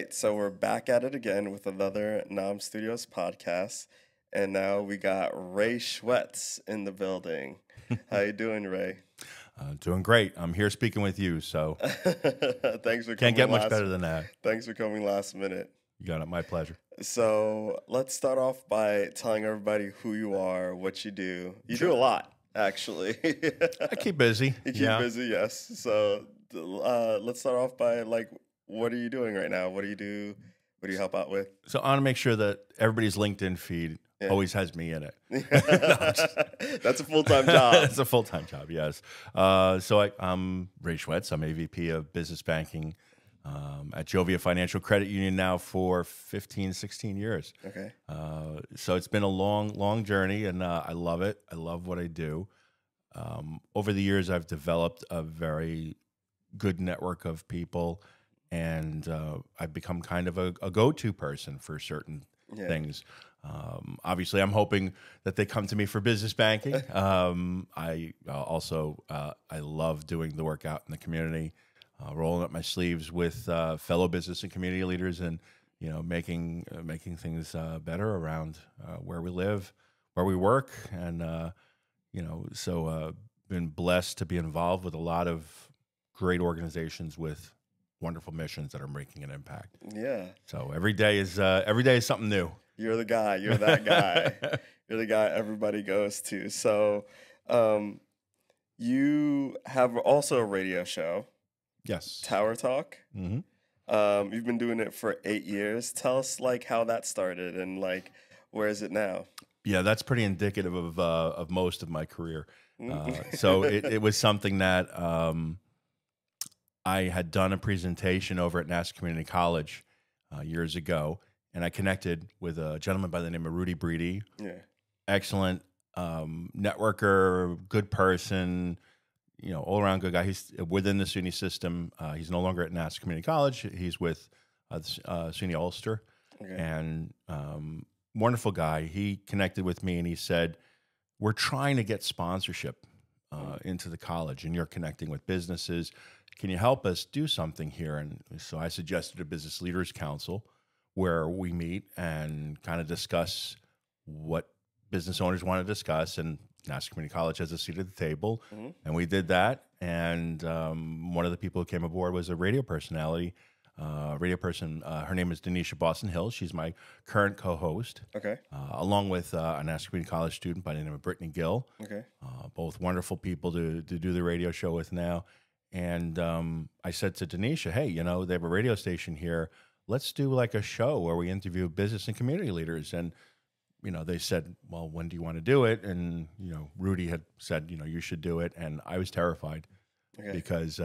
right, so we're back at it again with another Nam Studios podcast, and now we got Ray Schwetz in the building. How you doing, Ray? Doing great. I'm here speaking with you, so Thanks for can't coming get much last. better than that. Thanks for coming last minute. You got it. My pleasure. So let's start off by telling everybody who you are, what you do. You do a lot, actually. I keep busy. You keep busy, yes. So let's start off by what are you doing right now? What do you do? What do you help out with? So I want to make sure that everybody's LinkedIn feed always has me in it. That's a full-time job. That's a full-time job, yes. So I'm Ray Schwetz. I'm AVP of Business Banking at Jovia Financial Credit Union now for 15, 16 years. Okay. So it's been a long, long journey, and I love it. I love what I do. Over the years, I've developed a very good network of people, and I've become kind of a go-to person for certain things. Obviously, I'm hoping that they come to me for business banking. I also I love doing the work out in the community, rolling up my sleeves with fellow business and community leaders, and making things better around where we live, where we work, and so been blessed to be involved with a lot of great organizations with wonderful missions that are making an impact. Yeah. So every day is something new. You're the guy. You're that guy. You're the guy everybody goes to. So you have also a radio show. Yes. Tower Talk. Mm-hmm. You've been doing it for 8 years. Tell us how that started and where is it now? Yeah, that's pretty indicative of most of my career. So it was something that I had done a presentation over at Nassau Community College years ago, and I connected with a gentleman by the name of Rudy Breedy. Yeah. Excellent networker, good person, all around good guy. He's within the SUNY system. He's no longer at Nassau Community College. He's with SUNY Ulster, and wonderful guy. He connected with me and he said, "We're trying to get sponsorship into the college, and you're connecting with businesses. Can you help us do something here?" And so I suggested a Business Leaders Council where we meet and kind of discuss what business owners want to discuss. And Nassau Community College has a seat at the table, and we did that. And one of the people who came aboard was a radio personality, her name is Denisha Boston Hill. She's my current co-host. Okay. Along with a Nassau Community College student by the name of Brittany Gill. Okay. Both wonderful people to do the radio show with now. And I said to Denisha, "Hey, they have a radio station here. Let's do a show where we interview business and community leaders." And they said, "Well, when do you want to do it?" And Rudy had said, "You should do it." And I was terrified because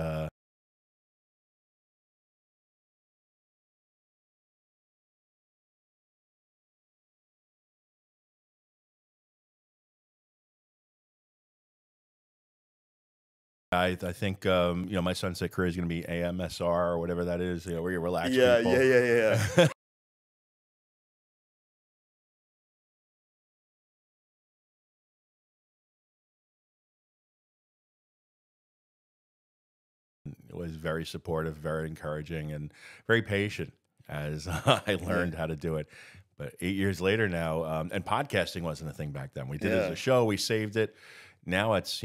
I think my sunset career is going to be AMSR or whatever that is, where you relax people. Yeah. It was very supportive, very encouraging, and very patient as I learned how to do it. But 8 years later now, and podcasting wasn't a thing back then. We did it as a show. We saved it. Now it's,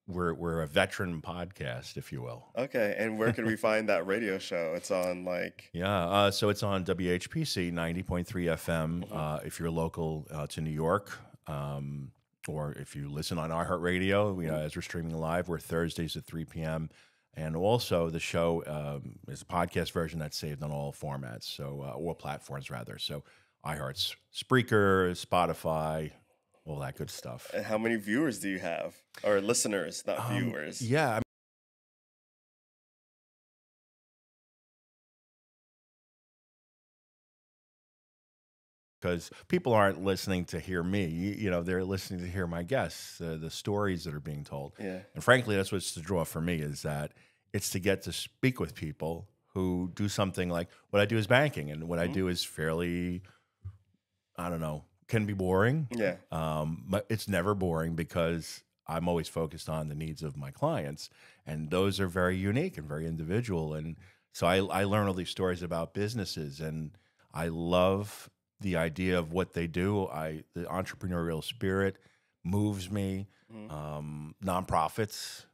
we're a veteran podcast, if you will. Okay, and where can we find that radio show? It's on so it's on WHPC 90.3 FM if you're local to New York, or if you listen on iHeartRadio, as we're streaming live, we're Thursdays at 3 p.m. And also the show is a podcast version that's saved on all formats, so all platforms rather. So iHeart's, Spreaker, Spotify, all that good stuff. And how many viewers do you have? Or listeners, not viewers? Yeah. Because people aren't listening to hear me, they're listening to hear my guests, the stories that are being told. Yeah. And frankly, that's what's the draw for me, is that it's to get to speak with people who do something like what I do is banking, and what I do is fairly, can be boring. Yeah. But it's never boring because I'm always focused on the needs of my clients, and those are very unique and very individual. And So I learn all these stories about businesses, and I love the idea of what they do. The entrepreneurial spirit moves me. Mm-hmm. Nonprofits,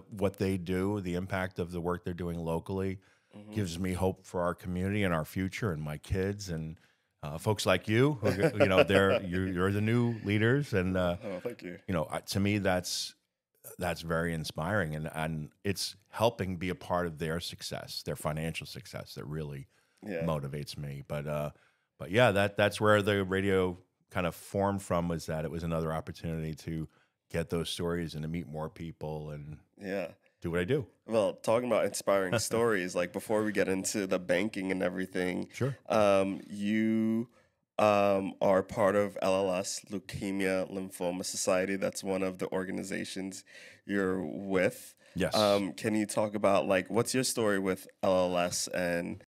what they do, the impact of the work they're doing locally, Mm-hmm. gives me hope for our community and our future and my kids and folks like you. Who, you're the new leaders, and Oh, thank you. to me that's very inspiring, and it's helping be a part of their success, their financial success, that really Yeah. motivates me. But yeah, that's where the radio kind of formed from, was that it was another opportunity to get those stories and to meet more people and Yeah. do what I do. Well, talking about inspiring stories, like before we get into the banking and everything, Sure. you are part of LLS, Leukemia Lymphoma Society. That's one of the organizations you're with. Yes. Can you talk about like what's your story with LLS and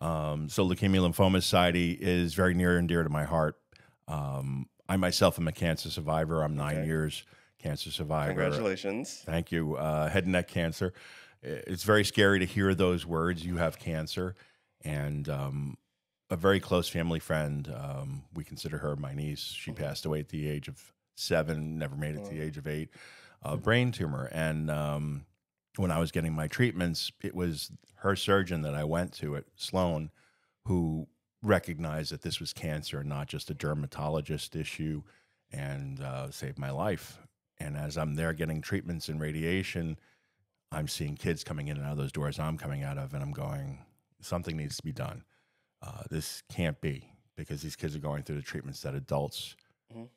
So Leukemia Lymphoma Society is very near and dear to my heart. I myself am a cancer survivor. I'm 9 Okay. years cancer survivor. congratulations? Thank you. Head and neck cancer. It's very scary to hear those words. You have cancer, and a very close family friend. We consider her my niece. She passed away at the age of 7. Never made it to the age of 8. Brain tumor, and when I was getting my treatments, it was her surgeon that I went to at Sloan who recognized that this was cancer and not just a dermatologist issue, and saved my life. And as I'm there getting treatments and radiation, I'm seeing kids coming in and out of those doors I'm coming out of, and I'm going, something needs to be done. This can't be, because these kids are going through the treatments that adults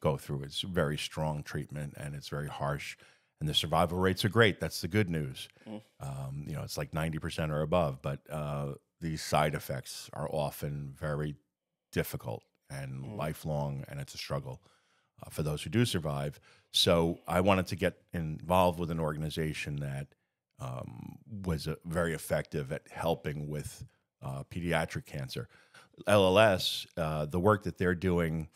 go through. It's very strong treatment, and it's very harsh, and the survival rates are great. That's the good news. It's like 90% or above, but these side effects are often very difficult and lifelong, and it's a struggle for those who do survive. So I wanted to get involved with an organization that was very effective at helping with pediatric cancer. LLS, the work that they're doing,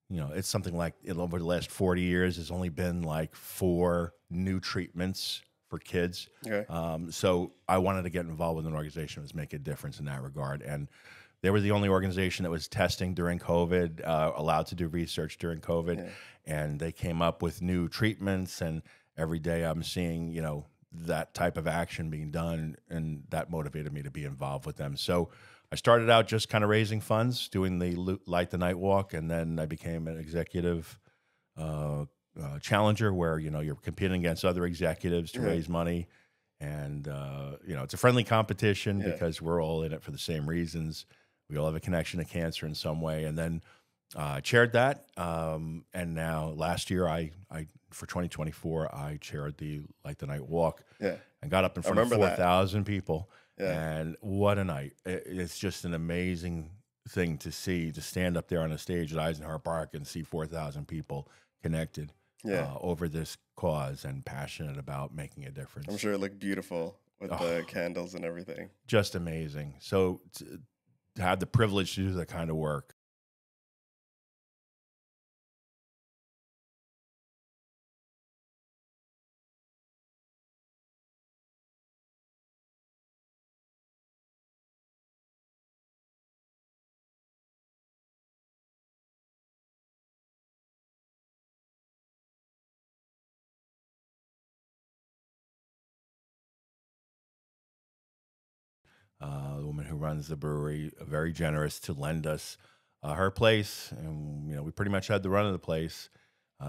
it's something like over the last 40 years, there's only been like 4 new treatments for kids. Okay. So I wanted to get involved with an organization that was making a difference in that regard. And they were the only organization that was testing during COVID, allowed to do research during COVID. Yeah. And they came up with new treatments. And every day I'm seeing, that type of action being done. And that motivated me to be involved with them. So I started out just kind of raising funds, doing the Light the Night Walk. And then I became an executive challenger, where you're competing against other executives to raise money, and it's a friendly competition because we're all in it for the same reasons. We all have a connection to cancer in some way, and then chaired that, and now last year I for 2024 I chaired the Light the Night Walk, and got up in front of 4,000 people, and what a night! It's just an amazing thing to see, to stand up there on a stage at Eisenhower Park and see 4,000 people connected over this cause and passionate about making a difference. I'm sure it looked beautiful with the candles and everything. Just amazing. So to have the privilege to do that kind of work. The woman who runs the brewery, very generous to lend us her place, and we pretty much had the run of the place,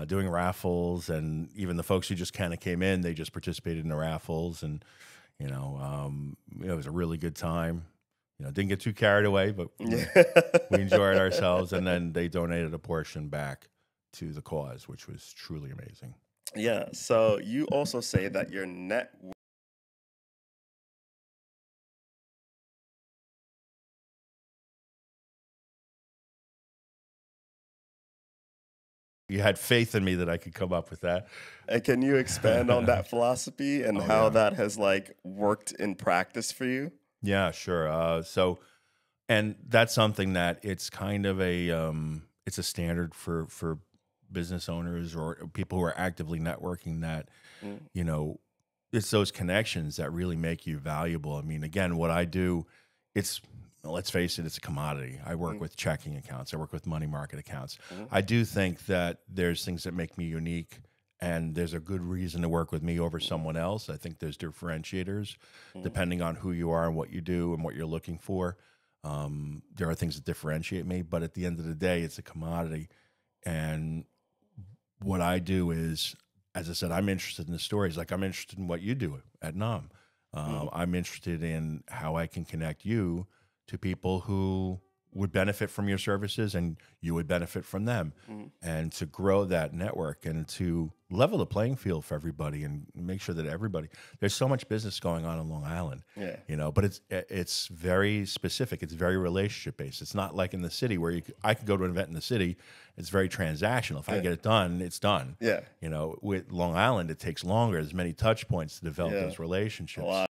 doing raffles, and even the folks who just kind of came in, they just participated in the raffles, and it was a really good time. Didn't get too carried away, but we enjoyed ourselves, and then they donated a portion back to the cause, which was truly amazing. Yeah. So you also say that your net. You had faith in me that I could come up with that. And can you expand on that philosophy and how that has like worked in practice for you? Yeah, sure. And that's something that it's kind of it's a standard for business owners or people who are actively networking, that, it's those connections that really make you valuable. I mean, again, what I do, it's, let's face it, it's a commodity. I work with checking accounts. I work with money market accounts. I do think that there's things that make me unique, and there's a good reason to work with me over someone else. I think there's differentiators depending on who you are and what you do and what you're looking for. There are things that differentiate me, but at the end of the day, it's a commodity. And what I do is, as I said, I'm interested in the stories. Like, I'm interested in what you do at NOM. I'm interested in how I can connect you to people who would benefit from your services and you would benefit from them, and to grow that network and to level the playing field for everybody and make sure that everybody, there's so much business going on in Long Island, you know, but it's very specific. It's very relationship based. It's not like in the city where I could go to an event in the city. It's very transactional. If I get it done, it's done. You know, with Long Island, it takes longer. There's many touch points to develop those relationships.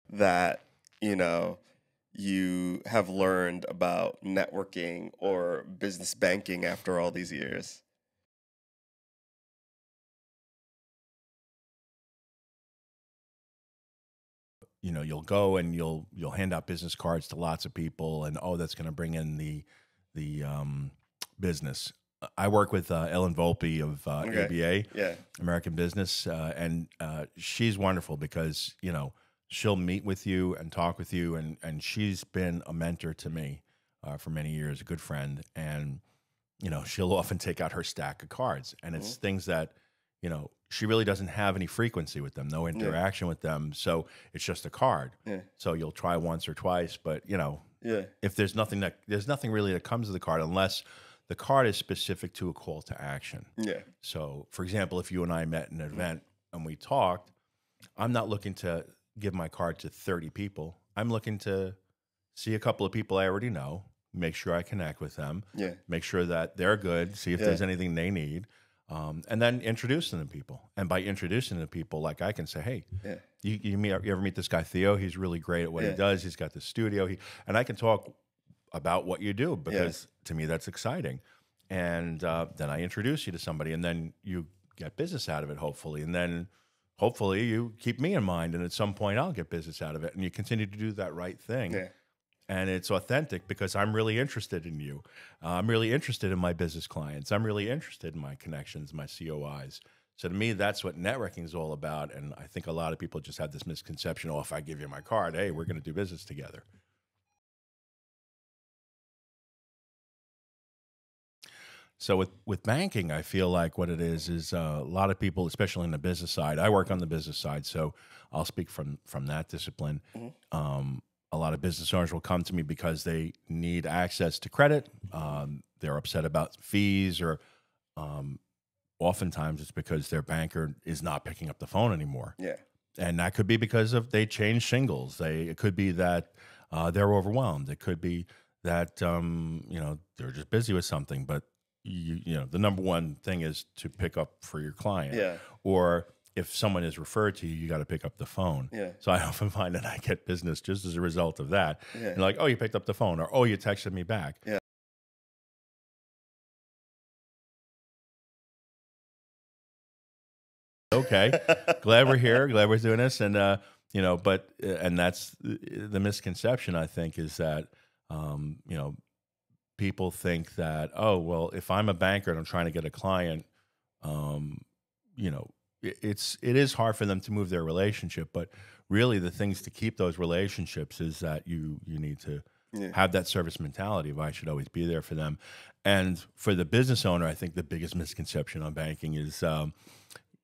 That, you know, you have learned about networking or business banking after all these years? You know, you'll go and you'll hand out business cards to lots of people, and that's going to bring in the business. I work with Ellen Volpe of ABA, American Business, and she's wonderful because, you know, she'll meet with you and talk with you, and she's been a mentor to me for many years, a good friend, and, you know, she'll often take out her stack of cards, and it's things that, you know, she really doesn't have any frequency with them, no interaction with them, so it's just a card. So you'll try once or twice, but, you know, if there's nothing really that comes to the card unless the card is specific to a call to action. So, for example, if you and I met in an event and we talked, I'm not looking to give my card to 30 people. I'm looking to see a couple of people I already know, make sure I connect with them, make sure that they're good, see if there's anything they need, and then introduce them to people. And by introducing them to people, like, I can say, hey, you ever meet this guy Theo? He's really great at what he does. He's got this studio. And I can talk about what you do because to me that's exciting. And then I introduce you to somebody, and then you get business out of it, hopefully. And then hopefully you keep me in mind, and at some point I'll get business out of it, and you continue to do that right thing. And it's authentic because I'm really interested in you. I'm really interested in my business clients. I'm really interested in my connections, my COIs. So to me, that's what networking is all about. And I think a lot of people just have this misconception, if I give you my card, hey, we're going to do business together. So with banking, I feel like what it is a lot of people, especially in the business side. I work on the business side, so I'll speak from that discipline. A lot of business owners will come to me because they need access to credit. They're upset about fees, or oftentimes it's because their banker is not picking up the phone anymore. And that could be because they changed shingles. It could be that they're overwhelmed. It could be that you know, they're just busy with something, but you know, the number one thing is to pick up for your client. Or if someone is referred to you, you got to pick up the phone. So I often find that I get business just as a result of that. And like, oh, you picked up the phone, or oh, you texted me back. Okay, glad we're here. Glad we're doing this. And you know, but and that's the misconception, I think, is that you know, people think that, oh, well, if I'm a banker and I'm trying to get a client, you know, it is hard for them to move their relationship. But really, the things to keep those relationships is that you need to have that service mentality of I should always be there for them. And for the business owner, I think the biggest misconception on banking is,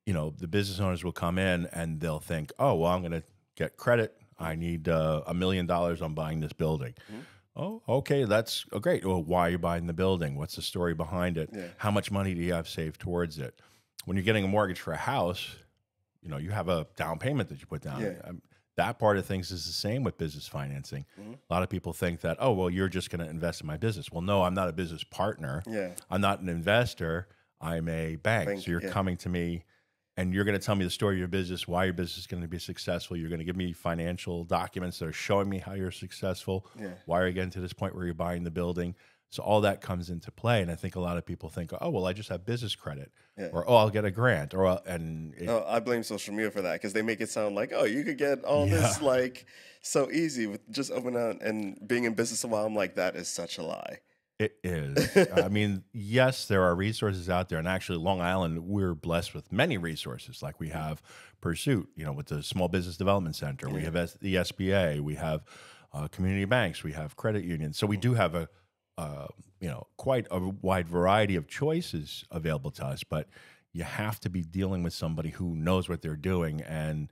you know, the business owners will come in and they'll think, oh, well, I'm going to get credit. I need $1 million on buying this building. Oh, okay, that's great. Well, why are you buying the building? What's the story behind it? How much money do you have saved towards it? When you're getting a mortgage for a house, you know, you have a down payment that you put down. That part of things is the same with business financing. A lot of people think that, oh, well, you're just going to invest in my business. Well, no, I'm not a business partner. I'm not an investor. I'm a bank. So you're coming to me and you're going to tell me the story of your business, why your business is going to be successful. You're going to give me financial documents that are showing me how you're successful. Yeah. Why are you getting to this point where you're buying the building? So all that comes into play. And I think a lot of people think, oh, well, I just have business credit, Yeah. or, oh, I'll get a grant, or, Oh, I blame social media for that because they make it sound like, oh, you could get all Yeah. this like so easy with just opening out and being in business a while. I'm like, that is such a lie. It is. I mean, yes, there are resources out there. And actually, Long Island, we're blessed with many resources. Like we have Pursuit, with the Small Business Development Center. We have the SBA. We have community banks. We have credit unions. So we do have quite a wide variety of choices available to us. But you have to be dealing with somebody who knows what they're doing. And,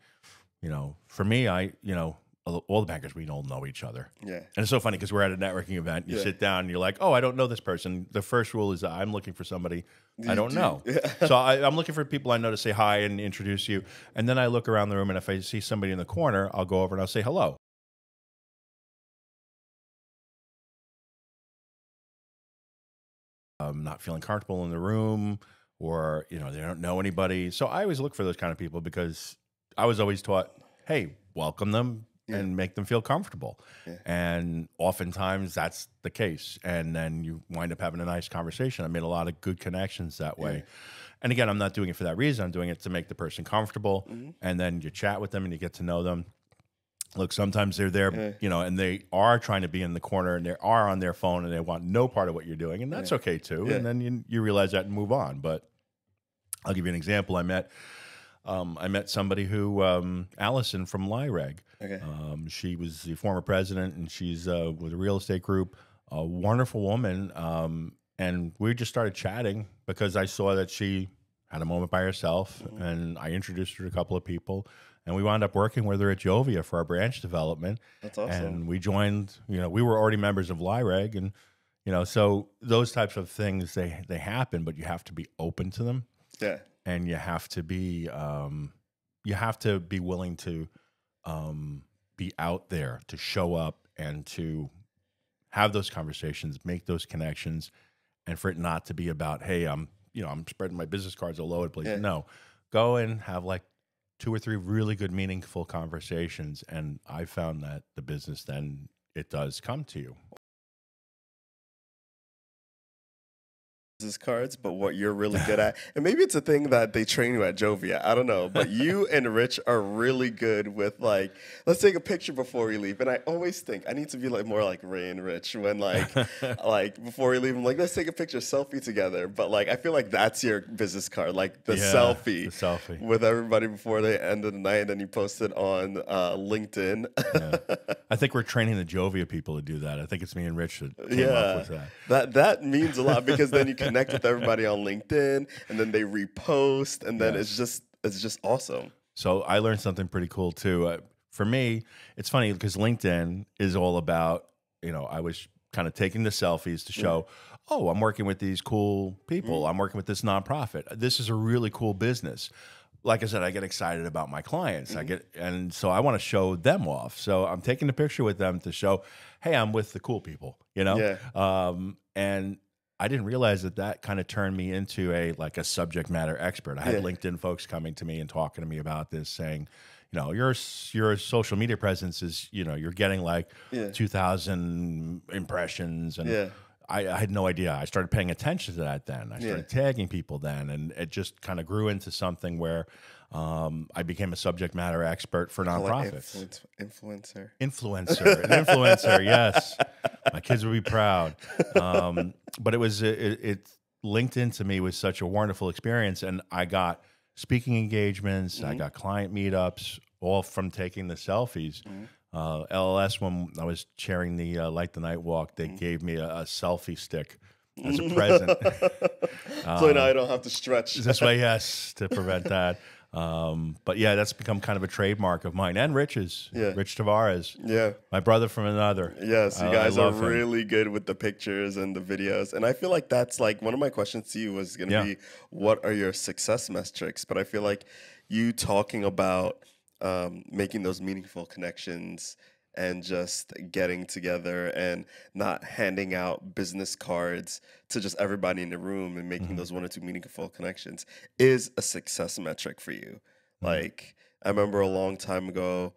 for me, all the bankers, we all know each other. Yeah. And it's so funny because we're at a networking event. You sit down and you're like, oh, I don't know this person. The first rule is I'm looking for somebody I don't know. So I'm looking for people I know to say hi and introduce you. And then I look around the room, and if I see somebody in the corner, I'll go over and I'll say hello. I'm not feeling comfortable in the room, or, they don't know anybody. So I always look for those kind of people because I was always taught, hey, welcome them and make them feel comfortable. Yeah. And oftentimes that's the case. And then you wind up having a nice conversation. I made a lot of good connections that way. Yeah. And again, I'm not doing it for that reason. I'm doing it to make the person comfortable. And then you chat with them and you get to know them. Look, sometimes they're there, and they are trying to be in the corner and they are on their phone and they want no part of what you're doing. And that's okay too. And then you realize that and move on. But I'll give you an example. I met somebody who, Allison from Lyreg. Okay. She was the former president, and she's with a real estate group, a wonderful woman. And we just started chatting because I saw that she had a moment by herself, and I introduced her to a couple of people, and we wound up working with her at Jovia for our branch development. That's awesome. And we joined, we were already members of Lyreg, and, so those types of things, they happen, but you have to be open to them. Yeah. And you have to be willing to be out there, to show up and to have those conversations, make those connections, and for it not to be about, hey, I'm spreading my business cards all over the place. Yeah. No, go and have like 2 or 3 really good, meaningful conversations. And I found that the business, then it does come to you. Business cards, but what you're really good at, and maybe it's a thing that they train you at Jovia, I don't know, but you and Rich are really good with like, let's take a picture before we leave. And I always think I need to be like more like Ray and Rich when like like before we leave, I'm like, let's take a picture, selfie together. But like I feel like that's your business card, like the selfie with everybody before they end of the night, and then you post it on LinkedIn. I think we're training the Jovia people to do that. I think it's me and Rich that came up with that. That means a lot because then you connect with everybody on LinkedIn, and then they repost, and then it's just awesome. So I learned something pretty cool too. For me, it's funny because LinkedIn is all about, I was kind of taking the selfies to show, oh, I'm working with these cool people. I'm working with this nonprofit. This is a really cool business. Like I said, I get excited about my clients. And so I want to show them off. So I'm taking a picture with them to show, hey, I'm with the cool people, and I didn't realize that kind of turned me into a subject matter expert. I had LinkedIn folks coming to me and talking to me about this, saying, your social media presence is, you're getting like 2,000 impressions, and I had no idea. I started paying attention to that then. I started tagging people then, and it just kind of grew into something where I became a subject matter expert for nonprofits. Influencer. An influencer, yes. My kids would be proud. But it LinkedIn to me was such a wonderful experience, and I got speaking engagements, I got client meetups, all from taking the selfies. LLS, when I was chairing the Light the Night Walk, they gave me a selfie stick as a present. So now I don't have to stretch. This way, yes, to prevent that. But yeah, that's become kind of a trademark of mine and Rich's. Rich Tavares. Yeah. My brother from another. Yes, you guys are really good with the pictures and the videos. And I feel like that's like one of my questions to you was going to be, what are your success metrics? But I feel like you talking about making those meaningful connections and just getting together and not handing out business cards to just everybody in the room and making Hmm. those one or two meaningful connections is a success metric for you. Hmm. Like, I remember a long time ago,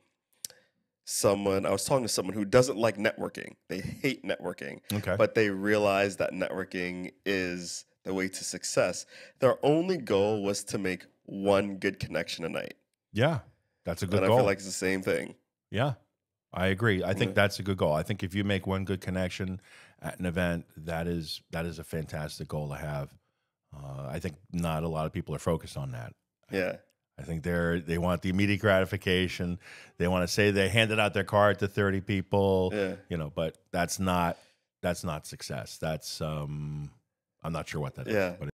I was talking to someone who doesn't like networking. They hate networking, Okay. but they realize that networking is the way to success. Their only goal was to make one good connection a night. Yeah, that's a good And I feel goal. like it's the same thing. Yeah, I agree. I Yeah. think that's a good goal. I think if you make one good connection at an event, that is a fantastic goal to have. I think not a lot of people are focused on that. Yeah. I think they want the immediate gratification. They want to say they handed out their card to 30 people, Yeah. but that's not success. That's I'm not sure what that is, Yeah. but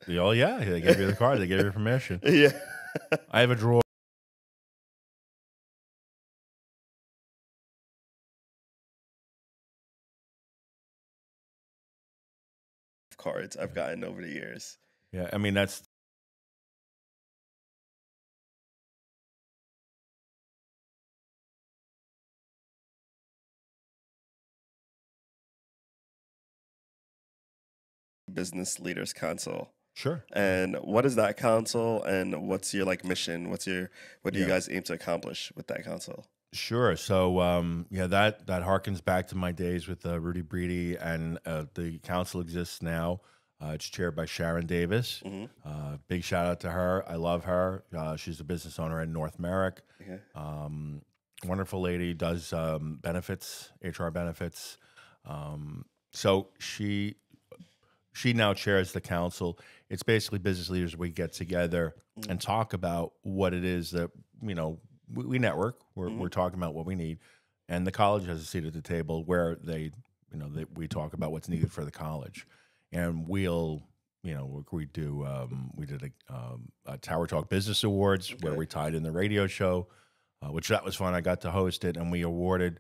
oh yeah, they gave you the card, they gave you permission. Yeah. I have a drawer. Cards I've gotten over the years. Yeah, I mean that's Business Leaders Council. sure. And what is that council and what's your like mission? What do you Yeah. guys aim to accomplish with that council? Sure. So, yeah, that harkens back to my days with Rudy Breedy, and the council exists now. It's chaired by Sharon Davis. Hmm. Big shout out to her. I love her. She's a business owner in North Merrick. Okay. Wonderful lady. Does benefits, HR benefits. So she now chairs the council. It's basically business leaders. We get together Mm-hmm. and talk about what it is that we network. We're Mm-hmm. we're talking about what we need, and the college has a seat at the table where we talk about what's needed for the college, and we did a Tower Talk Business Awards where Okay. we tied in the radio show, which that was fun. I got to host it, and we awarded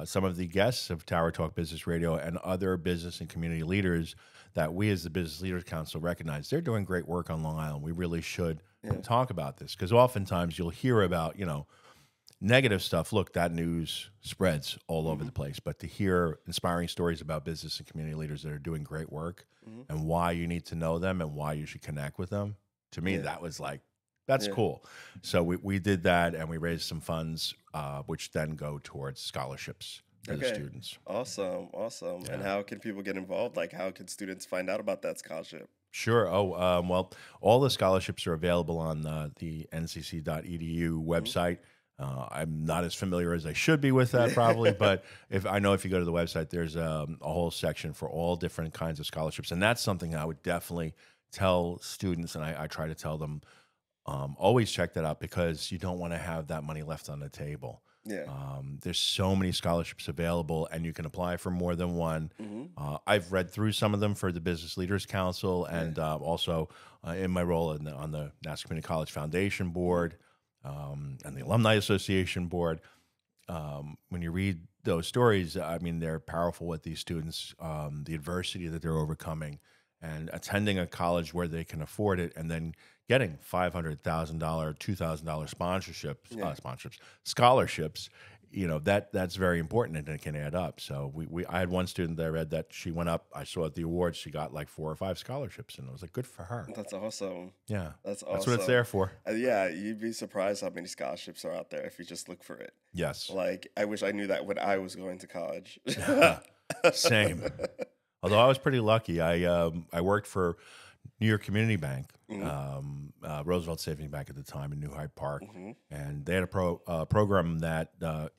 some of the guests of Tower Talk Business Radio and other business and community leaders that we as the Business Leaders Council recognize. They're doing great work on Long Island. We really should Yeah. talk about this because oftentimes you'll hear about, negative stuff. Look, that news spreads all over the place. But to hear inspiring stories about business and community leaders that are doing great work Mm-hmm. and why you need to know them and why you should connect with them, to me, Yeah. that was like, that's Yeah. cool. So we did that and we raised some funds, which then go towards scholarships for the Okay. students. Awesome. Awesome. And Yeah. how can people get involved? Like, how can students find out about that scholarship? Sure. Oh, well, all the scholarships are available on the ncc.edu website. I'm not as familiar as I should be with that, probably, but if you go to the website, there's a whole section for all different kinds of scholarships, and that's something I would definitely tell students, and I try to tell them always check that out because you don't want to have that money left on the table. Yeah. There's so many scholarships available, and you can apply for more than one. Mm-hmm. I've read through some of them for the Business Leaders Council, and also in my role on the Nassau Community College Foundation Board and the Alumni Association Board. When you read those stories, I mean, they're powerful with these students, the adversity that they're overcoming, and attending a college where they can afford it, and then getting $500,000, $2,000 sponsorships, scholarships. That's very important, and it can add up. So I had one student that I read that she went up. I saw at the awards she got like 4 or 5 scholarships, and I was like, good for her. That's awesome. Yeah, That's that's what it's awesome. there for. Yeah, you'd be surprised how many scholarships are out there if you just look for it. Yes, Like, I wish I knew that when I was going to college. same. Although I was pretty lucky, I worked for New York Community Bank, Roosevelt Savings Bank at the time in New Hyde Park, and they had a program that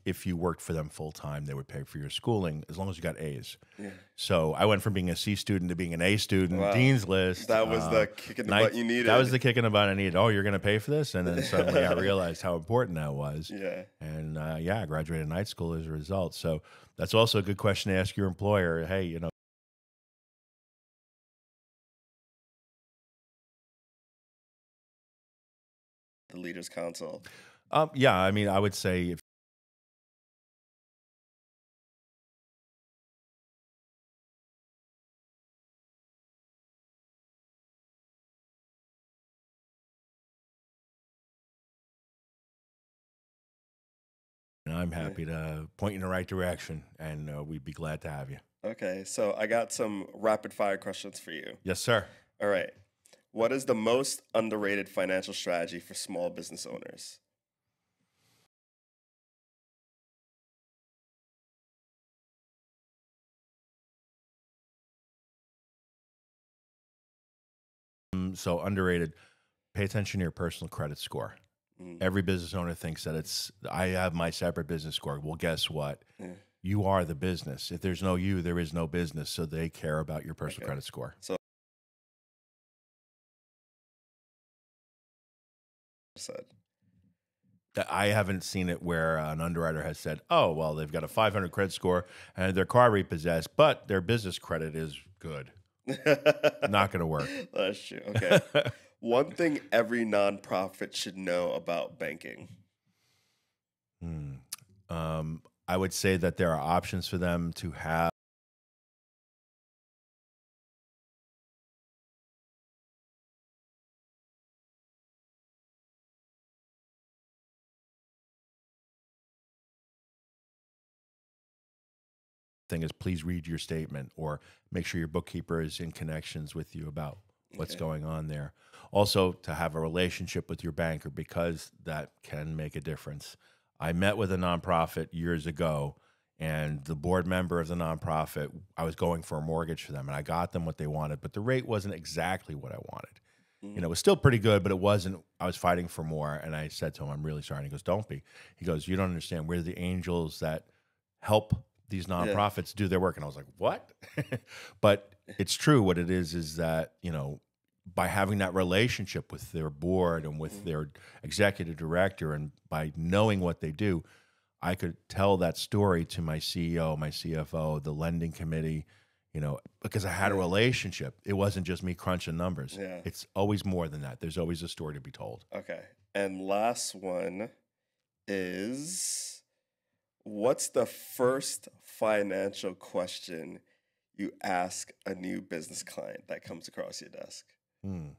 if you worked for them full time, they would pay for your schooling as long as you got A's. Yeah. So I went from being a C student to being an A student, Wow. Dean's List. That was the kick in the butt you needed. That was the kick in the butt I needed. Oh, you're going to pay for this? And then suddenly I realized how important that was. Yeah. And I graduated night school as a result. So that's also a good question to ask your employer. Hey, Leaders Council? Yeah, I mean, I would say if I'm Yeah. happy to point you in the right direction, and we'd be glad to have you. Okay, so I got some rapid fire questions for you. Yes, sir. All right. What is the most underrated financial strategy for small business owners? So underrated. Pay attention to your personal credit score. Mm, Every business owner thinks that I have my separate business score. Well, guess what? yeah. You are the business. If there's no you, there is no business. So they care about your personal Okay. credit score. So said. I haven't seen it where an underwriter has said, "Oh, well, they've got a 500 credit score and their car repossessed, but their business credit is good." Not going to work. That's true. Okay. One thing every nonprofit should know about banking. Hmm. I would say that there are options for them to have. Thing is, please read your statement or make sure your bookkeeper is in connections with you about what's Okay. going on there. Also, to have a relationship with your banker because that can make a difference. I met with a nonprofit years ago, and the board member of the nonprofit, I was going for a mortgage for them, and I got them what they wanted, but the rate wasn't exactly what I wanted. You know, it was still pretty good, but it wasn't. I was fighting for more, and I said to him, "I'm really sorry." And he goes, "Don't be." He goes, "You don't understand. We're the angels that help these Yeah. nonprofits do their work." And I was like, "What?" But it's true. What it is that, you know, by having that relationship with their board and with their executive director, and by knowing what they do, I could tell that story to my CEO, my CFO, the lending committee, you know, because I had a Yeah. relationship. It wasn't just me crunching numbers. Yeah. It's always more than that. There's always a story to be told. Okay. And last one is, what's the first financial question you ask a new business client that comes across your desk? Hmm.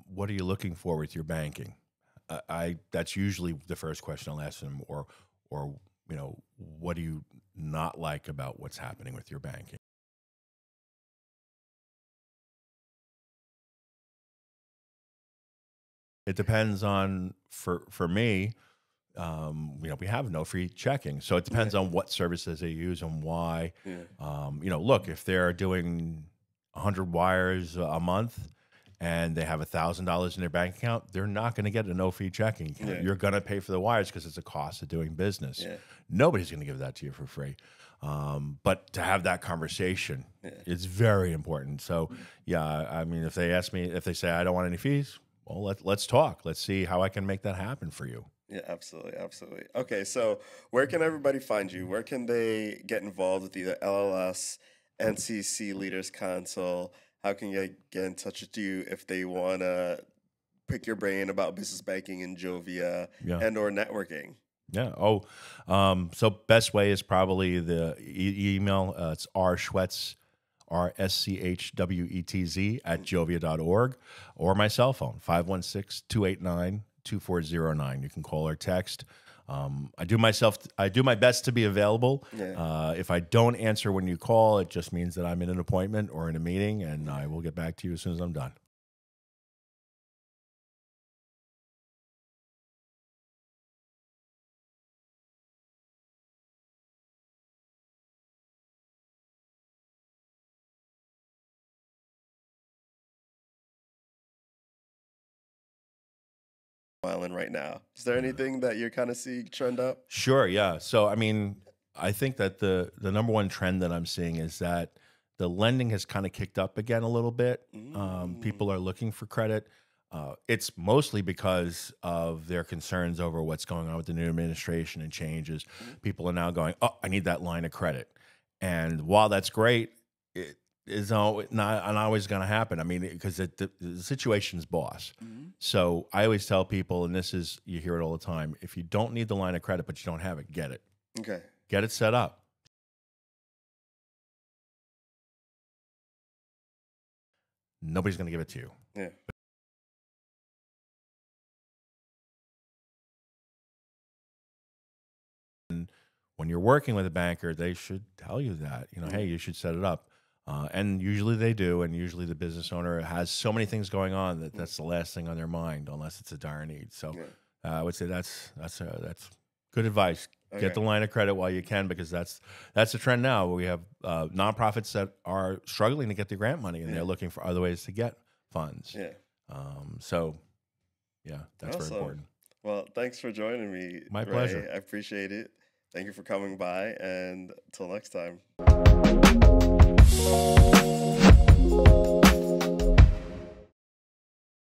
What are you looking for with your banking? I that's usually the first question I'll ask them, or you know, what do you not like about what's happening with your banking? It depends on for me. You know, we have no free checking, so it Yeah. depends on what services they use and why. Yeah. You know, look, if they're doing 100 wires a month and they have $1,000 in their bank account, they're not going to get a no fee checking account. Yeah. You're going to pay for the wires because it's a cost of doing business. Yeah. Nobody's going to give that to you for free. But to have that conversation Yeah. is very important. So, yeah, I mean, if they ask me, if they say I don't want any fees, well, let's talk. Let's see how I can make that happen for you. Yeah, absolutely, absolutely. Okay, so where can everybody find you? Where can they get involved with either LLS, NCC Leaders Council? How can you get in touch with you if they want to pick your brain about business banking in Jovia Yeah. and or networking? Yeah. Oh, so best way is probably the email. It's rschwetz, RSCHWETZ at jovia.org, or my cell phone, 516-289-2409. You can call or text. I do my best to be available. Yeah. If I don't answer when you call, it just means that I'm in an appointment or in a meeting, and I will get back to you as soon as I'm done. Island right now. Is there anything that you're kind of seeing trend up? Sure, yeah. So, I mean, I think that the number one trend that I'm seeing is that the lending has kind of kicked up again a little bit. People Mm. are looking for credit. It's mostly because of their concerns over what's going on with the new administration and changes. Mhm. People are now going, "Oh, I need that line of credit." And while that's great, it, is not always going to happen. I mean, because the situation's boss. So I always tell people, and this is, you hear it all the time, if you don't need the line of credit, but you don't have it, get it. Okay. Get it set up. Nobody's going to give it to you. Yeah. And when you're working with a banker, they should tell you that, you know, hey, you should set it up. And usually they do. And usually the business owner has so many things going on that that's the last thing on their mind, unless it's a dire need. So I would say that's good advice. Okay. Get the line of credit while you can, because that's the trend now. We have nonprofits that are struggling to get the grant money, and they're looking for other ways to get funds. Yeah. So, yeah, that's Awesome. very important. Well, thanks for joining me. My Ray. pleasure. I appreciate it. Thank you for coming by, and until next time.